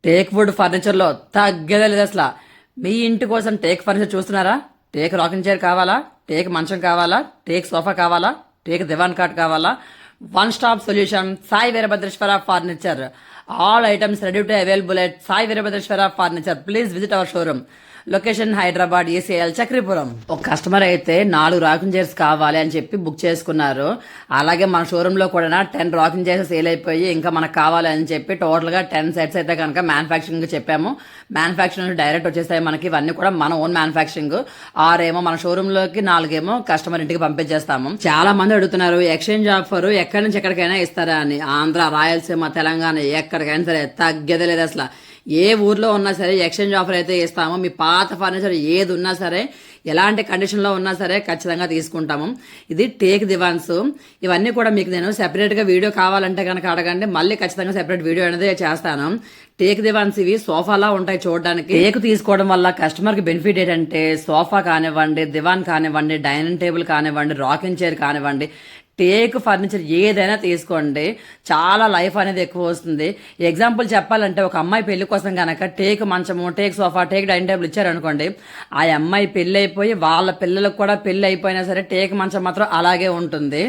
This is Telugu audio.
టేక్ వుడ్ ఫర్నిచర్ లో తగ్గేదే లేదు అసలు. మీ ఇంటి కోసం టేక్ ఫర్నిచర్ చూస్తున్నారా? టేక్ రాకింగ్ చైర్ కావాలా? టేక్ మంచం కావాలా? టేక్ సోఫా కావాలా? టేక్ దివాన్ కాట్ కావాలా? One stop solution Sai Veerabhadreswara furniture. All items ready to available at Sai Veerabhadreswara furniture. Please visit our showroom. Location Hyderabad ECL Chakripuram. ఒక కస్టమర్ అయితే 4 రాకింగ్ చైర్స్ కావాలి అని చెప్పి బుక్ చేసుకున్నారు. అలాగే మన షోరూమ్ లో కూడా 10 రాకింగ్ చైర్స్ సేల్ అయిపోయి ఇంకా మనకు కావాలి అని చెప్పి టోటల్ గా 10 సెట్స్ అయితే కనుక మ్యానుఫాక్చరింగ్ చెప్పాము. మ్యానుఫాక్చరింగ్ డైరెక్ట్ వచ్చేస్తాయి మనకి. ఇవన్నీ కూడా మన ఓన్ మ్యానుఫాక్చరింగ్. 6 ఏమో మన షోరూమ్ లోకి, 4 ఏమో కస్టమర్ ఇంటికి పంపించేస్తాము. చాలా మంది అడుగుతున్నారు ఎక్స్చేంజ్ ఆఫర్ ఎక్కడి నుంచి ఎక్కడికైనా ఇస్తారా అని. ఆంధ్ర, రాయలసీమ, తెలంగాణ ఎక్కడికైనా సరే తగ్గేదే లేదు అసలు. ఏ ఊర్లో ఉన్నా సరే ఎక్స్చేంజ్ ఆఫర్ అయితే ఇస్తాము. మీ పాత ఫర్నిచర్ ఏది ఉన్నా సరే, ఎలాంటి కండిషన్లో ఉన్నా సరే ఖచ్చితంగా తీసుకుంటాము. ఇది టేక్ దివాన్స్. ఇవన్నీ కూడా మీకు నేను సెపరేట్గా వీడియో కావాలంటే కనుక అడగండి, మళ్ళీ ఖచ్చితంగా సెపరేట్ వీడియో అనేది చేస్తాను. టేక్ దివాన్స్ ఇవి సోఫాలా ఉంటాయి చూడడానికి. టేక్ తీసుకోవడం వల్ల కస్టమర్కి బెనిఫిట్ ఏంటంటే సోఫా కానివ్వండి, దివాన్ కానివ్వండి, డైనింగ్ టేబుల్ కానివ్వండి, రాకింగ్ చైర్ కానివ్వండి, టేక్ ఫర్నిచర్ ఏదైనా తీసుకోండి, చాలా లైఫ్ అనేది ఎక్కువ వస్తుంది. ఎగ్జాంపుల్ చెప్పాలంటే ఒక అమ్మాయి పెళ్లి కోసం కనుక టేక్ మంచము, take sofa, take dining table ఇచ్చారనుకోండి, ఆ అమ్మాయి పెళ్లి అయిపోయి వాళ్ళ పిల్లలకు కూడా పెళ్లి అయిపోయినా సరే టేక్ మంచం మాత్రం అలాగే ఉంటుంది.